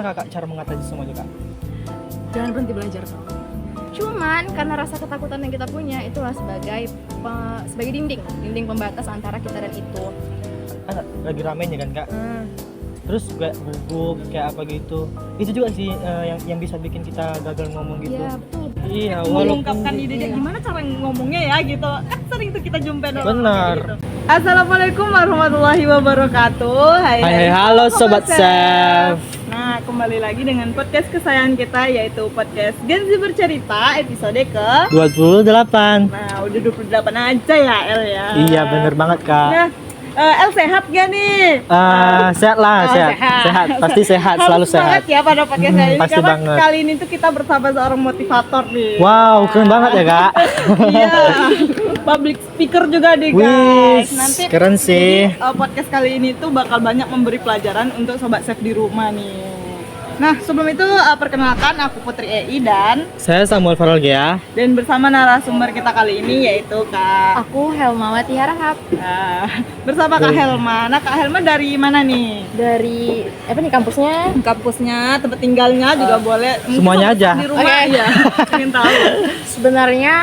kakak cara mengatasi semua itu kak? Jangan berhenti belajar dong. Cuman karena rasa ketakutan yang kita punya itulah sebagai dinding pembatas antara kita dan itu. Kan lagi ramenya kan kak? Terus kayak gugup kayak apa gitu. Itu juga sih yang bisa bikin kita gagal ngomong gitu. Iya betul. Iya, mengungkapkan ide gimana cara ngomongnya ya gitu. Kan sering tuh kita jumpai orang Benar. gitu. Assalamualaikum warahmatullahi wabarakatuh. Hai, halo sobat chef. Nah, kembali lagi dengan podcast kesayangan kita yaitu podcast Gen Z Bercerita episode ke 28. Nah, udah 28 aja ya El ya. Iya, bener banget kak. Nah, El sehat gak nih? Sehat lah, sehat. Pasti sehat, selalu Harus semangat sehat. ya pada podcast kali ini pasti karena banget. kali ini tuh kita bersama seorang motivator nih. Wow, keren banget ya kak. Iya, public speaker juga deh Wih, guys. Nanti keren sih. jadi, podcast kali ini tuh bakal banyak memberi pelajaran untuk sobat chef di rumah nih. Nah, sebelum itu perkenalkan aku Putri EI dan Saya Samuel Farol Gea. bersama narasumber kita kali ini yaitu Kak. Aku Helmawati Harahap Nah, bersama Kak Helma. Nah, Kak Helma dari mana nih? dari apa nih kampusnya? Kampusnya, tempat tinggalnya juga boleh. Mungkin Semuanya sobat aja. chef di rumah Oke. ya. Ingin tahu. Sebenarnya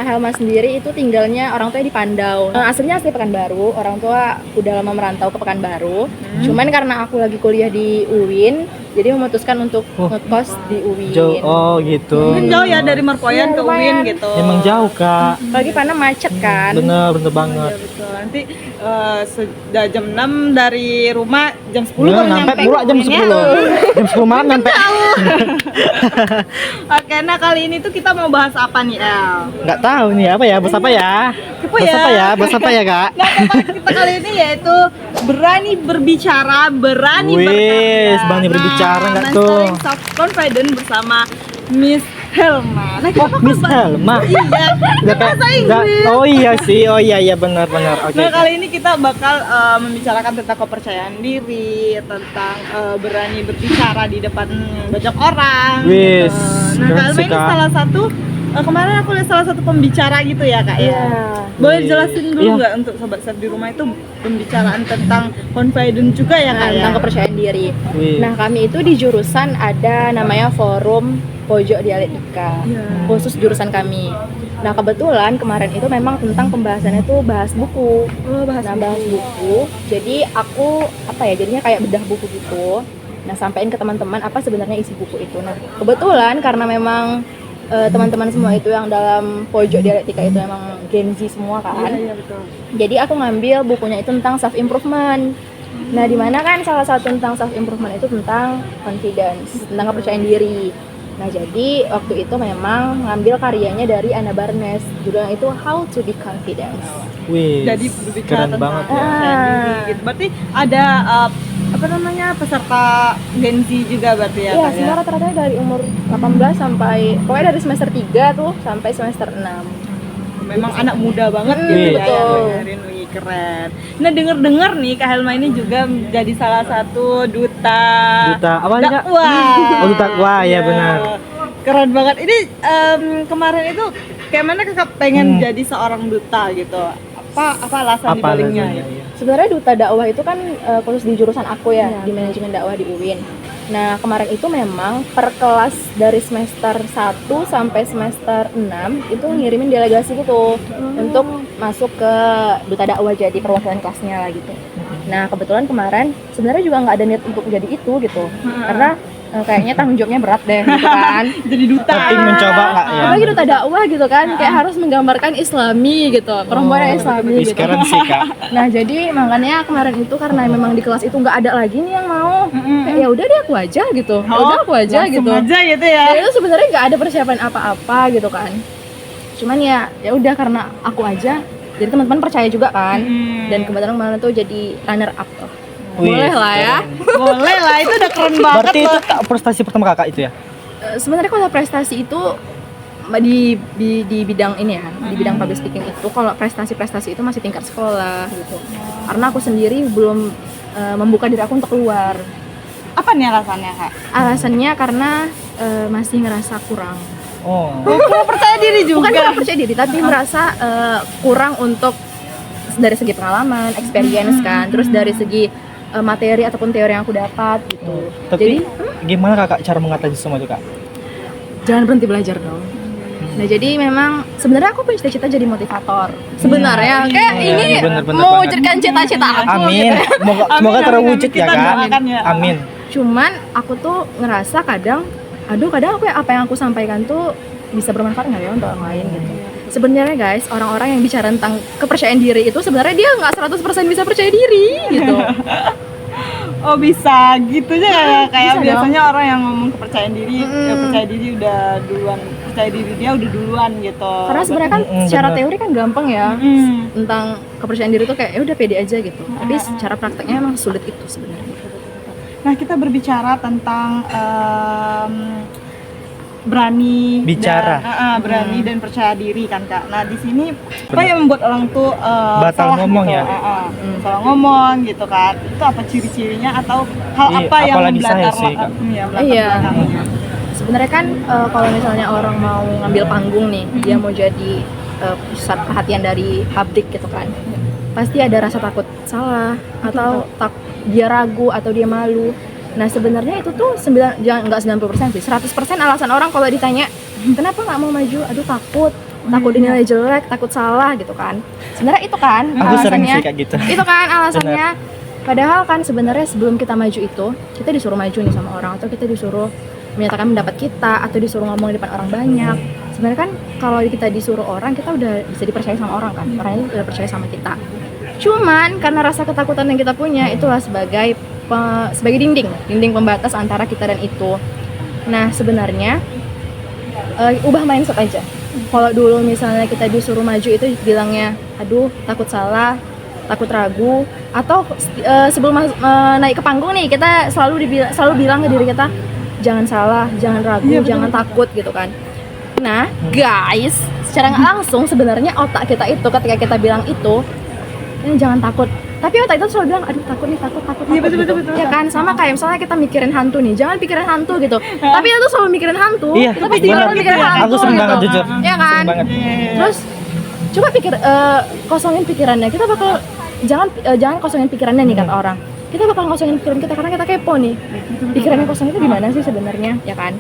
Helma sendiri itu tinggalnya orang tuanya di Pandau. Aslinya asli Pekanbaru, orang tua udah lama merantau ke Pekanbaru. Cuman karena aku lagi kuliah di UIN, jadi memutuskan untuk ngekos di UIN. Jauh, oh gitu. Mungkin jauh ya dari Marpoyan Iya, ke UIN lumayan. gitu. Emang jauh kak. Apalagi karena macet kan. Bener banget. Iya betul. Nanti sudah jam 6 dari rumah, jam 10 baru Nyampe nyampe. pula jam UIN-nya. 10. Jam 10 malam nyampe. Oke, nah kali ini tuh kita mau bahas apa nih, El? Nggak tahu nih apa ya, bahas apa ya? Kepo Bahas ya. apa ya? Bahas apa ya kak? Nah, topik kita kali ini yaitu berani berbicara, berani Wih, berkarya. berani berbicara nggak dan tuh? sharing self confident bersama Miss Helma. Nah, Oh, Miss Helma. Iya, Udah kayak- bahasa udah- Inggris. oh iya sih, oh iya benar. Oke. Nah, kali ini kita bakal membicarakan tentang kepercayaan diri, tentang berani berbicara di depan banyak orang. Wis, gitu. Nah, keren Kak Elma sih, ini Kak. salah satu kemarin aku lihat salah satu pembicara gitu ya, Kak ya. Iya. Boleh jelasin dulu Iya. nggak untuk sobat chef di rumah itu pembicaraan tentang confident juga ya, Kak? Tentang ya? kepercayaan diri. Wih. Nah, kami itu di jurusan ada namanya Forum Pojok Dialektika, Iya. khusus jurusan kami. Nah, kebetulan kemarin itu memang tentang pembahasannya tuh bahas buku. Bahas buku. Jadi aku jadinya kayak bedah buku gitu. Nah, sampein ke teman-teman apa sebenarnya isi buku itu. Nah, kebetulan karena memang teman-teman semua itu yang dalam Pojok Dialektika itu memang Gen Z semua kan. Iya, betul. Jadi aku ngambil bukunya itu tentang self improvement. Nah, di mana kan salah satu tentang self improvement itu tentang confidence, tentang kepercayaan diri. Nah, jadi waktu itu memang ngambil karyanya dari Anna Barnes, judulnya itu How to Be Confident. Wih. Jadi berbicara keren tentang banget ya. kepercayaan diri gitu. Berarti ada peserta Gen Z juga berarti ya, Iya, Kak, semua rata-rata dari umur 18 sampai pokoknya dari semester 3 tuh sampai semester 6. Memang anak muda banget Hmm, gitu ya betul. yang dengerin. Wih, keren. Nah, denger-dengar nih Kak Helma ini juga menjadi salah satu duta Apa nih kak? dakwah. Oh, duta dakwah, ya Iya. benar. Keren banget. Ini kemarin itu kayak mana Kakak pengen jadi seorang duta gitu? Apa alasan Apa dibaliknya? alasannya, Ya? iya. Sebenarnya duta dakwah itu kan khusus di jurusan aku ya, di manajemen dakwah di UIN. Nah, kemarin itu memang per kelas dari semester 1 sampai semester 6 itu ngirimin delegasi gitu untuk masuk ke duta dakwah jadi perwakilan kelasnya lah gitu. Nah, kebetulan kemarin sebenarnya juga nggak ada niat untuk jadi itu gitu. Karena kayaknya tanggung jawabnya berat deh gitu kan. Jadi duta. Tapi mencoba nggak ya? Apalagi duta dakwah gitu kan, kayak harus menggambarkan Islami gitu, perempuan yang Islami Wih, gitu. keren sih kak. Nah, jadi makanya kemarin itu karena memang di kelas itu nggak ada lagi nih yang mau, kayak ya udah deh aku aja gitu, ya udah aku aja Langsung gitu. aja gitu ya. Ya itu sebenarnya nggak ada persiapan apa-apa gitu kan. Cuman ya udah karena aku aja, jadi teman-teman percaya juga kan. Dan kebetulan kemarin tuh jadi runner up tuh. Wih, Boleh lah ya. Boleh lah, itu udah keren banget Berarti itu loh. prestasi pertama kakak itu ya? Sebenarnya kalau prestasi itu di bidang ini ya, di bidang public speaking itu kalau prestasi-prestasi itu masih tingkat sekolah gitu. Karena aku sendiri belum membuka diri aku untuk keluar. Apa nih alasannya, Kak? Alasannya karena masih ngerasa kurang. Oh. Kurang percaya diri juga. Bukan kurang percaya diri, tapi merasa kurang untuk dari segi pengalaman, experience kan, terus dari segi materi ataupun teori yang aku dapat gitu. Tapi Jadi gimana kakak cara mengatasi semua itu kak? jangan berhenti belajar dong. Nah jadi memang sebenarnya aku punya cita-cita jadi motivator. Sebenarnya kayak Iya, ini bener-bener mau banget. wujudkan cita-cita aku Amin. gitu. Semoga Amin, semoga amin, terwujud amin. ya Kita kak. doakan ya. Amin. Cuman aku tuh ngerasa kadang aku apa yang aku sampaikan tuh bisa bermanfaat nggak ya untuk orang lain gitu. Sebenarnya guys, orang-orang yang bicara tentang kepercayaan diri itu sebenarnya dia nggak 100% bisa percaya diri gitu. Oh bisa gitu aja ya, kayak Bisa biasanya orang yang ngomong kepercayaan diri, ya Mm-mm. percaya diri udah duluan, percaya diri dia udah duluan gitu. Karena sebenarnya kan secara bener. teori kan gampang ya. Mm. Tentang kepercayaan diri tuh kayak ya udah pede aja gitu. Tapi secara prakteknya emang sulit itu sebenarnya. Nah kita berbicara tentang berani Bicara. berani dan percaya diri kan kak. Nah di sini apa yang membuat orang tuh Batal salah ngomong gitu? ya? Salah ngomong gitu kan. Itu apa ciri-cirinya atau hal Iya, apa yang apalagi saya membelatar sih, Kak. melatar Iya. belakangnya? Sebenarnya kan kalau misalnya orang mau ngambil panggung nih, dia mau jadi pusat perhatian dari publik gitu kan. Pasti ada rasa takut salah atau dia ragu atau dia malu. Nah sebenarnya itu tuh nggak 90% sih, 100% alasan orang kalau ditanya kenapa nggak mau maju, aduh takut dinilai jelek, takut salah gitu kan. Sebenarnya itu kan Aku sering alasannya. sih kayak gitu. Itu kan alasannya. Padahal kan sebenarnya sebelum kita maju itu, kita disuruh maju nih sama orang atau kita disuruh menyatakan pendapat kita atau disuruh ngomong di depan orang banyak. Sebenarnya kan kalau kita disuruh orang, kita udah bisa dipercaya sama orang kan. Orang itu udah percaya sama kita. Cuman karena rasa ketakutan yang kita punya itulah sebagai dinding pembatas antara kita dan itu. Nah sebenarnya ubah mindset aja. Kalau dulu misalnya kita disuruh maju itu bilangnya, aduh takut salah, takut ragu, atau sebelum naik ke panggung nih kita selalu bilang ke diri kita jangan salah, jangan ragu, jangan takut gitu kan. Nah guys, secara nggak langsung sebenarnya otak kita itu ketika kita bilang itu jangan takut, tapi otak itu selalu bilang aduh takut nih, takut Iya, betul, gitu. betul. Ya kan, sama kayak misalnya kita mikirin hantu nih, jangan pikirin hantu gitu, tapi itu tuh selalu mikirin hantu. Iya, Kita pasti benar. bakal mikirin hantu Aku sering gitu. banget jujur. Ya kan. Sering banget. Terus coba kosongin pikirannya. Kita bakal jangan kosongin pikirannya nih kata orang. Kita bakal kosongin pikiran kita karena kita kepo nih. Pikirannya kosong itu gimana sih sebenarnya, ya kan?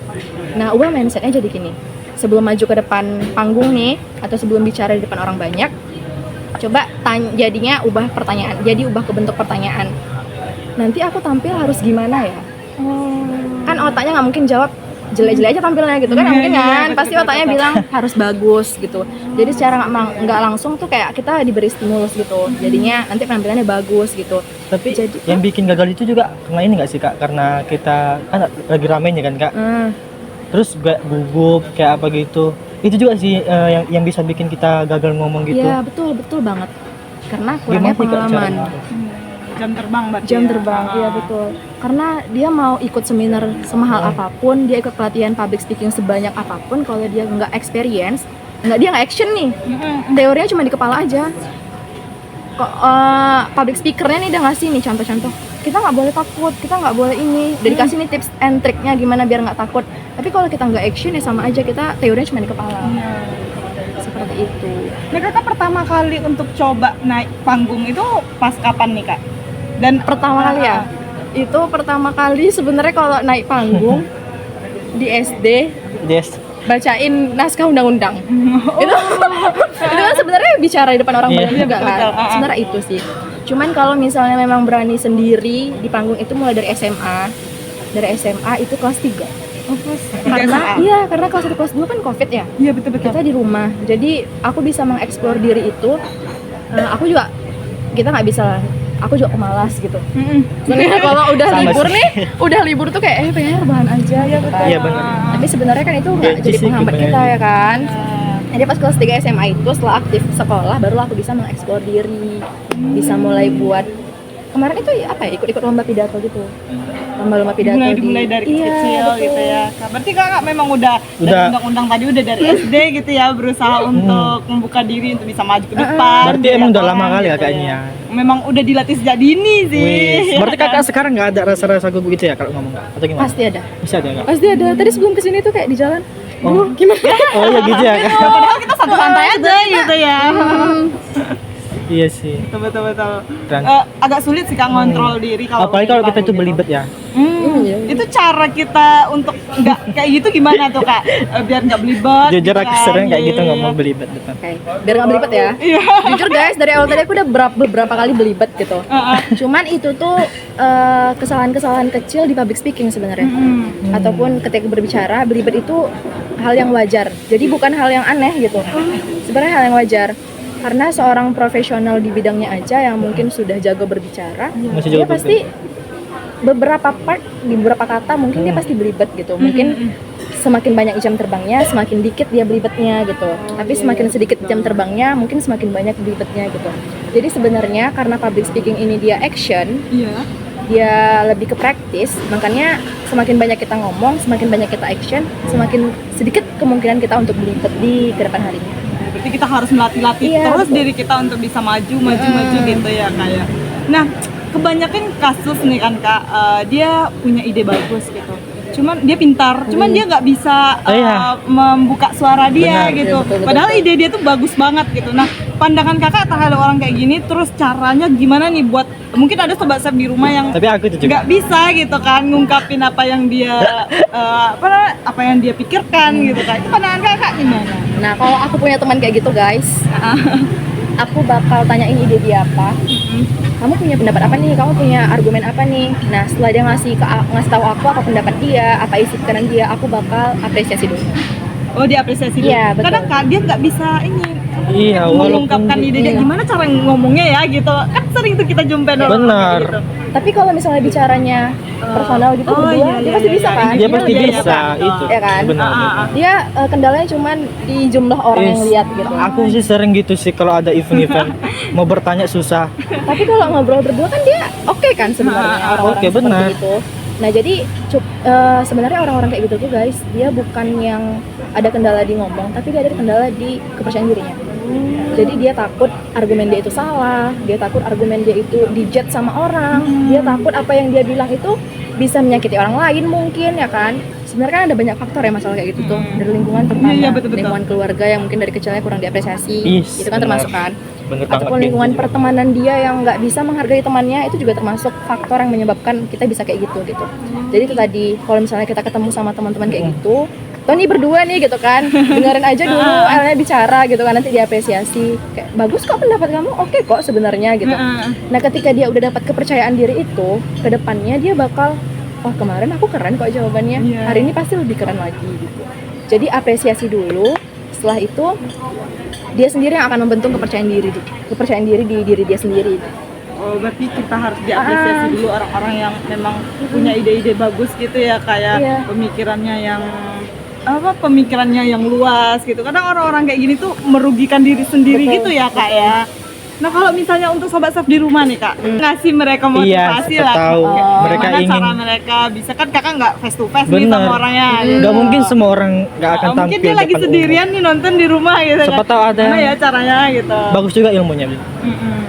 Nah, ubah mindsetnya jadi gini. Sebelum maju ke depan panggung nih atau sebelum bicara di depan orang banyak, coba jadinya ubah pertanyaan. Jadi ubah ke bentuk pertanyaan. Nanti aku tampil harus gimana ya? Kan otaknya nggak mungkin jawab jelek-jelek aja tampilnya gitu kan, nggak mungkin kan, pasti otaknya bilang harus bagus gitu. Jadi secara nggak langsung tuh kayak kita diberi stimulus gitu, jadinya nanti penampilannya bagus gitu. Tapi Jadi, yang bikin gagal itu juga karena ini nggak sih kak? Karena kita kan lagi ramenya kan kak. Terus kayak gugup kayak apa gitu. Itu juga sih yang bisa bikin kita gagal ngomong gitu. Iya betul banget, karena kurangnya Gimana sih, Kak, pengalaman. caranya? Jam terbang berarti Jam ya? terbang, iya betul. Karena dia mau ikut seminar semahal apapun, dia ikut pelatihan public speaking sebanyak apapun, kalau dia nggak experience, dia nggak action nih, teorinya cuma di kepala aja. Kok public speakernya nih udah ngasih nih contoh-contoh, kita nggak boleh takut, kita nggak boleh ini, udah dikasih nih tips and triknya gimana biar nggak takut. Tapi kalau kita nggak action ya sama aja kita teorinya cuma di kepala. Seperti itu. Nah kakak pertama kali untuk coba naik panggung itu pas kapan nih kak? Dan Pertama kali ya, itu pertama kali sebenarnya kalau naik panggung di SD Yes. bacain naskah undang-undang. Itu kan sebenarnya bicara di depan orang Iya. banyak juga kan. Betul. Sebenarnya itu sih. Cuman kalau misalnya memang berani sendiri di panggung itu mulai dari SMA. Dari SMA itu kelas 3. Karena iya, karena kelas 1 kelas 2 kan Covid ya. Iya betul. Kita di rumah. Jadi aku bisa mengeksplor diri itu. Aku juga kita nggak bisa lah. Aku juga pemalas gitu. Sebenarnya kalau udah Sama libur sih. nih, udah libur tuh kayak pengen rebahan aja ya betul. Iya benar. Tapi sebenarnya kan itu nggak Gaji jadi sih penghambat kita kebanyakan. ya kan. Jadi pas kelas 3 SMA itu setelah aktif sekolah baru aku bisa mengeksplor diri, bisa mulai buat kemarin itu apa ya, ikut-ikut lomba pidato gitu. Lomba-lomba pidato dimulai dari kecil betul. gitu ya. Kak, berarti kakak memang udah dari undang-undang tadi udah dari SD gitu ya berusaha untuk membuka diri untuk bisa maju ke depan. Berarti emang udah lama kali ya kayaknya. Memang udah dilatih sejak dini sih. Wih, berarti kakak sekarang nggak ada rasa-rasa gugup gitu ya kalau ngomong kak? Atau gimana? Pasti ada. Bisa ada kak? Pasti ada. Tadi sebelum kesini tuh kayak di jalan. Gimana? Oh ya gitu ya kak? Padahal kita santai-santai aja gitu ya. Iya sih. Betul. Keren. Agak sulit sih Kak ngontrol diri kalau Apalagi kalau kita gitu. itu belibet ya. Itu cara kita untuk nggak kayak gitu gimana tuh Kak? Biar nggak belibet. Jujur gitu aku kan. sering kayak gitu Iya. ngomong belibet depan. Oke, biar nggak belibet ya. Iya. Jujur guys, dari awal tadi aku udah beberapa kali belibet gitu. Cuman itu tuh kesalahan-kesalahan kecil di public speaking sebenarnya. Ataupun ketika berbicara, belibet itu hal yang wajar. Jadi bukan hal yang aneh gitu. Sebenarnya hal yang wajar. Karena seorang profesional di bidangnya aja yang mungkin sudah jago berbicara, Masih dia jago pasti beberapa part di beberapa kata mungkin dia pasti belibet gitu. Mungkin semakin banyak jam terbangnya, semakin dikit dia belibetnya gitu. Tapi semakin sedikit jam terbangnya, mungkin semakin banyak belibetnya gitu. Jadi sebenarnya karena public speaking ini dia action, Iya. dia lebih ke praktis, makanya semakin banyak kita ngomong, semakin banyak kita action, semakin sedikit kemungkinan kita untuk belibet di kedepan harinya. Berarti kita harus melatih Iya, terus betul. diri kita untuk bisa maju gitu ya kayak. Nah, kebanyakan kasus nih kan Kak, dia punya ide bagus gitu. Cuman dia pintar, cuman dia nggak bisa Iya. membuka suara dia Benar. gitu. Iya, betul. Padahal ide dia tuh bagus banget gitu. Nah, pandangan Kakak terhadap orang kayak gini, terus caranya gimana nih buat mungkin ada sobat sep di rumah yang Tapi aku itu juga. nggak bisa gitu kan ngungkapin apa yang dia apa yang dia pikirkan gitu kan. Itu pandangan Kakak gimana? Nah, kalau aku punya teman kayak gitu guys, aku bakal tanyain ide dia apa. Kamu punya pendapat apa nih? Kamu punya argumen apa nih? Nah, setelah dia ngasih tahu aku apa pendapat dia, apa isi pikiran dia, aku bakal apresiasi dulu. Oh, diapresiasi dulu. Iya, betul. Kadang Kak dia nggak bisa ini Iya, walaupun mengungkapkan ide dia iya. gimana cara ngomongnya ya gitu. Kan sering tuh kita jumpain orang Benar. kayak gitu. Tapi kalau misalnya bicaranya personal gitu Oh, berdua, iya, dia iya, pasti iya, bisa iya. kan? dia pasti Iya, iya, bisa betul. itu. Iya kan? Benar. Dia kendalanya cuman di jumlah orang yang Yes. lihat gitu. Aku sih sering gitu sih kalau ada event-event mau bertanya susah. Tapi kalau ngobrol berdua kan dia oke kan sebenarnya orang-orang oke, seperti benar. itu. Nah jadi sebenarnya orang-orang kayak gitu tuh guys, dia bukan yang ada kendala di ngomong, tapi dia ada kendala di kepercayaan dirinya. Jadi dia takut argumen dia itu salah, dia takut argumen dia itu dijudge sama orang, dia takut apa yang dia bilang itu bisa menyakiti orang lain mungkin ya kan. Sebenarnya kan ada banyak faktor ya masalah kayak gitu tuh dari lingkungan terutama Iya, betul-betul. lingkungan keluarga yang mungkin dari kecilnya kurang diapresiasi, Yes, itu kan benar. termasuk kan. Bener Ataupun banget, lingkungan Gen. pertemanan dia yang nggak bisa menghargai temannya, itu juga termasuk faktor yang menyebabkan kita bisa kayak gitu. Jadi itu tadi, kalau misalnya kita ketemu sama teman-teman kayak gitu, toh nih berdua nih gitu kan, dengerin aja dulu Elnya bicara gitu kan, nanti diapresiasi kayak bagus kok pendapat kamu, oke kok sebenarnya gitu. Nah ketika dia udah dapat kepercayaan diri itu, ke depannya dia bakal, oh kemarin aku keren kok jawabannya, Iya. hari ini pasti lebih keren lagi gitu. Jadi apresiasi dulu, setelah itu dia sendiri yang akan membentuk kepercayaan diri di diri dia sendiri. Oh, berarti kita harus diapresiasi dulu orang-orang yang memang punya ide-ide bagus gitu ya, kayak Iya. pemikirannya yang luas gitu. Kadang orang-orang kayak gini tuh merugikan diri sendiri Betul, gitu ya Kak ya. Nah kalau misalnya untuk sobat chef di rumah nih Kak, ngasih mereka motivasi Iya, lah. tahu. Mereka Mereka ingin. cara mereka bisa kan Kakak nggak face to face nih Benar. sama orangnya. Nggak mungkin semua orang nggak akan tampil Mungkin dia lagi depan sendirian nih nonton di rumah gitu. Siapa kan. tahu ada Gimana yang- ya caranya gitu. umum. Bagus juga ilmunya.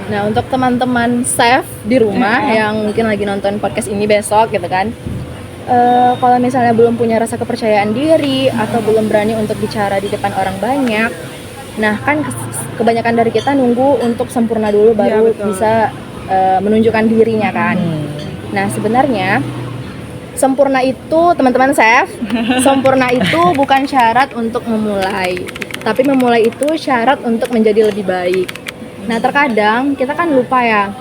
Nah untuk teman-teman chef di rumah yang mungkin lagi nonton podcast ini besok gitu kan, kalau misalnya belum punya rasa kepercayaan diri atau belum berani untuk bicara di depan orang banyak, nah kan kebanyakan dari kita nunggu untuk sempurna dulu baru betul. bisa menunjukkan dirinya kan. Nah sebenarnya sempurna itu teman-teman chef, sempurna itu bukan syarat untuk memulai, tapi memulai itu syarat untuk menjadi lebih baik. Nah terkadang kita kan lupa ya,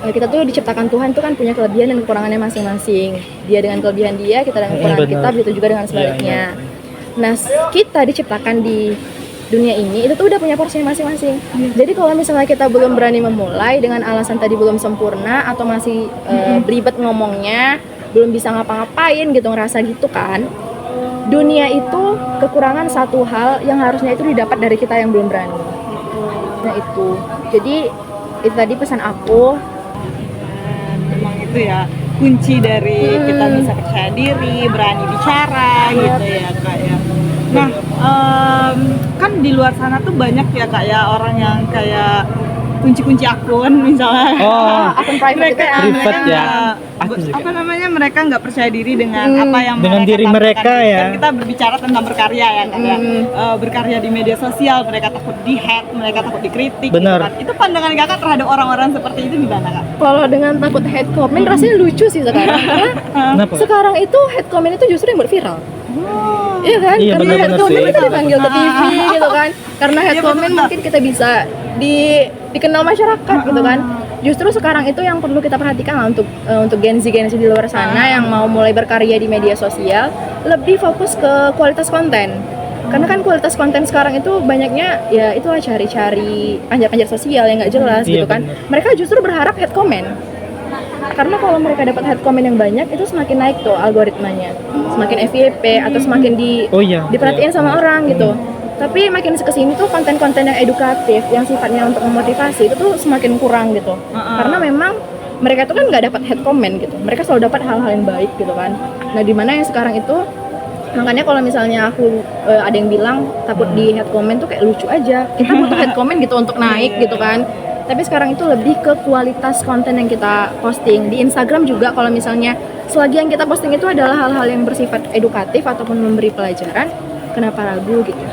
kita tuh diciptakan Tuhan tuh kan punya kelebihan dan kekurangannya masing-masing. Dia dengan kelebihan dia, kita dengan kekurangan kita, benar. begitu juga dengan sebaliknya. Nah kita diciptakan di dunia ini itu tuh udah punya porsinya masing-masing. Jadi kalau misalnya kita belum berani memulai dengan alasan tadi belum sempurna atau masih belibet ngomongnya, belum bisa ngapa-ngapain gitu, ngerasa gitu kan, dunia itu kekurangan satu hal yang harusnya itu didapat dari kita yang belum berani. Nah itu, jadi itu tadi pesan aku. Memang itu ya kunci dari kita bisa percaya diri, berani bicara gitu ya Kak ya. Nah kan di luar sana tuh banyak ya Kak ya orang yang kayak kunci-kunci akun misalnya. Oh, Akun private mereka, itu ya. Private mereka ya. nggak- Aku juga. apa namanya, mereka nggak percaya diri dengan apa yang Dengan diri tampilkan. mereka ya. Kan kita berbicara tentang berkarya ya kan ya. Berkarya di media sosial, mereka takut di-hack, mereka takut dikritik. Benar. Gitu kan. Itu pandangan kakak terhadap orang-orang seperti itu gimana kak? Kalau dengan takut head comment rasanya lucu sih sekarang. Karena Kenapa? sekarang itu head comment itu justru yang buat viral. Iya kan? Iya, Karena head benar-benar comment sih. itu dipanggil ke TV gitu kan. Karena head Iya, betul, comment betul. mungkin kita bisa dikenal masyarakat gitu kan. Justru sekarang itu yang perlu kita perhatikan lah untuk Gen Z di luar sana yang mau mulai berkarya di media sosial, lebih fokus ke kualitas konten. Karena kan kualitas konten sekarang itu banyaknya ya itu lah cari-cari panjat-panjat sosial yang nggak jelas Iya, gitu kan. benar. Mereka justru berharap head comment. Karena kalau mereka dapat head comment yang banyak itu semakin naik tuh algoritmanya, semakin FYP atau semakin Oh iya. diperhatiin sama orang gitu. Tapi makin kesini tuh konten-konten yang edukatif, yang sifatnya untuk memotivasi itu tuh semakin kurang gitu. Karena memang mereka tuh kan nggak dapat head comment gitu. Mereka selalu dapat hal-hal yang baik gitu kan. Nah dimana yang sekarang itu makanya kalau misalnya aku ada yang bilang takut di head comment tuh kayak lucu aja. Kita butuh head comment gitu untuk naik gitu kan. Tapi sekarang itu lebih ke kualitas konten yang kita posting di Instagram juga. Kalau misalnya selagi yang kita posting itu adalah hal-hal yang bersifat edukatif ataupun memberi pelajaran, kenapa ragu gitu?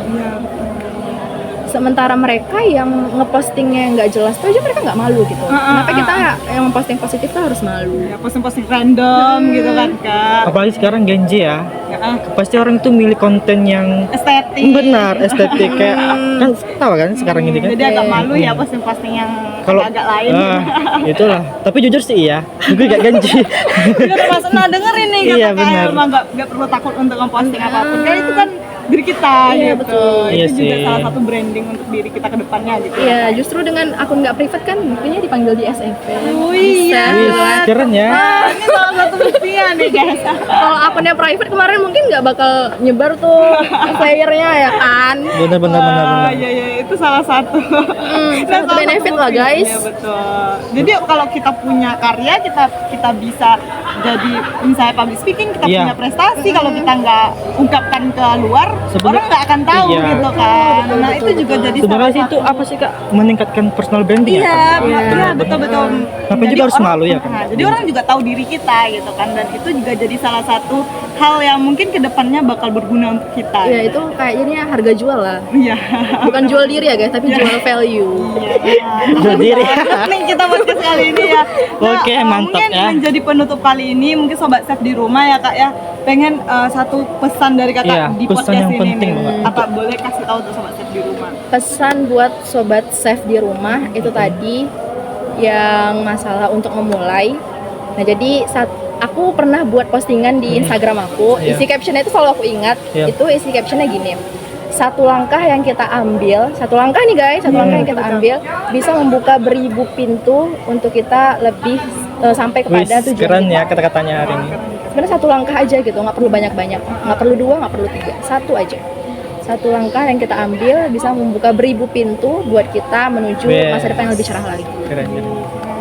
Sementara mereka yang ngepostingnya nggak jelas tuh aja mereka nggak malu gitu. Kenapa kita yang memposting positif tuh harus malu? Ya posting-posting random gitu kan kak. Apalagi sekarang Gen Z ya. Ya, Pasti orang itu milih konten yang estetik. benar, estetik kayak kan tahu kan sekarang ini kan. Jadi agak malu ya posting-posting yang Kalau agak lain. Itulah. Tapi jujur sih iya. Gue gak Gen Z. Udah termasuk nah dengerin nih kata Iya, Kak benar. Elma nggak perlu takut untuk ngeposting apapun. Kan itu kan diri kita Iya, gitu. betul. Iya Itu juga sih. salah satu branding untuk diri kita ke depannya gitu. Iya, justru dengan akun nggak private kan buktinya dipanggil di SMP. Wih, Bisa, Wih, gitu kan. keren ya. Nah, ini salah satu buktinya nih guys. Kalau akunnya private kemarin mungkin nggak bakal nyebar tuh flyernya ya kan. Benar. Iya iya itu salah satu. Salah satu benefit lah, guys. Iya betul. Jadi kalau kita punya karya kita bisa jadi misalnya public speaking, kita Iya. punya prestasi, kalau kita nggak ungkapkan ke luar, Sebenarnya- orang nggak akan tahu Iya. gitu kan. Nah itu juga jadi Sebenarnya sih salah itu satu- apa sih Kak? Meningkatkan personal branding ya? Iya, Kak? iya betul-betul. Kenapa Jadi juga harus orang- malu ya, kan? Nah, jadi orang juga tahu diri kita gitu kan, dan itu juga jadi salah satu hal yang mungkin kedepannya bakal berguna untuk kita. Ya itu kayak jadinya harga jual lah. Iya. Bukan jual diri ya guys, tapi jual value. Jual diri. Nih kita podcast kali ini ya. Oke, mantap mungkin ya. menjadi penutup kali ini, mungkin sobat chef di rumah ya kak ya, pengen satu pesan dari kakak Iya, di pesan podcast yang ini penting nih. banget. Apa boleh kasih tahu untuk sobat chef di rumah? Pesan buat sobat chef di rumah itu tadi yang masalah untuk memulai. Nah jadi saat aku pernah buat postingan di Instagram aku, Iya. isi captionnya itu selalu aku ingat. Iya. Itu isi captionnya gini: satu langkah yang kita ambil, satu langkah nih guys, satu langkah yang kita ambil bisa membuka beribu pintu untuk kita lebih sampai Wih, kepada tujuan keren kita. ya kata-katanya hari ini. Sebenarnya satu langkah aja gitu, nggak perlu banyak-banyak, nggak perlu dua, nggak perlu tiga, satu aja. Satu langkah yang kita ambil bisa membuka beribu pintu buat kita menuju Yes. masa depan yang lebih cerah lagi. Keren.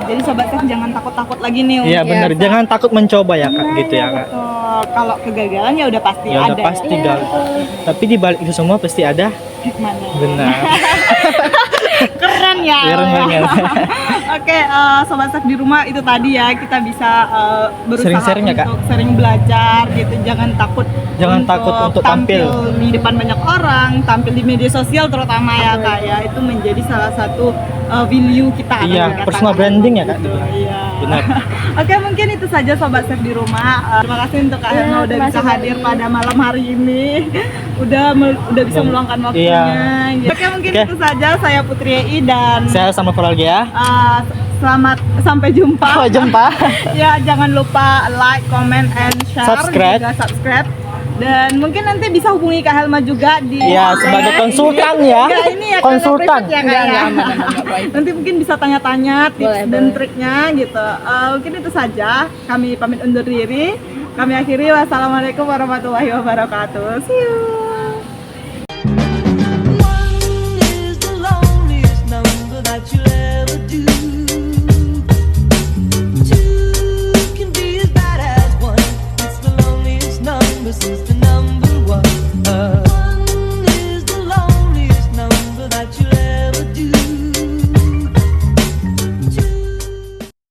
Jadi sobat chef jangan takut-takut lagi nih. Iya untuk- benar. Jangan takut mencoba ya Kak, gitu ya Kak. Betul. Kalau kegagalan ya udah pasti Ya ada. udah pasti Iya, gal. Tapi di balik itu semua pasti ada Hikmahnya. benar. Keren ya. Keren banget. Oke, sobat chef di rumah itu tadi ya, kita bisa berusaha Sering-sering ya, Kak? untuk sering belajar gitu. Jangan takut Untuk tampil. di depan banyak orang, tampil di media sosial terutama ya Kak ya. Itu menjadi salah satu value kita. Iya, ada di personal kata-kata branding ya, Kak. gitu. Iya. Benar. Oke, mungkin itu saja sobat chef di rumah. Terima kasih untuk Kak Helma udah terima bisa kasih hadir banyak. pada malam hari ini. Udah bisa meluangkan waktunya. Iya. Oke, mungkin Oke. itu saja. Saya Putri Ei dan Saya sama Faralgi ya. selamat sampai jumpa. Sampai jumpa. Ya, jangan lupa like, comment, and share. Subscribe. Juga subscribe. Dan mungkin nanti bisa hubungi Kak Helma juga di Iya, sebagai konsultan ya. Enggak, ini ya Konsultan. karena private ya, Kak, Enggak, ya. aman, private. Nanti mungkin bisa tanya-tanya tips Boleh, dan boleh. triknya gitu. Mungkin itu saja. Kami pamit undur diri. Kami akhiri. Wassalamualaikum warahmatullahi wabarakatuh. See you.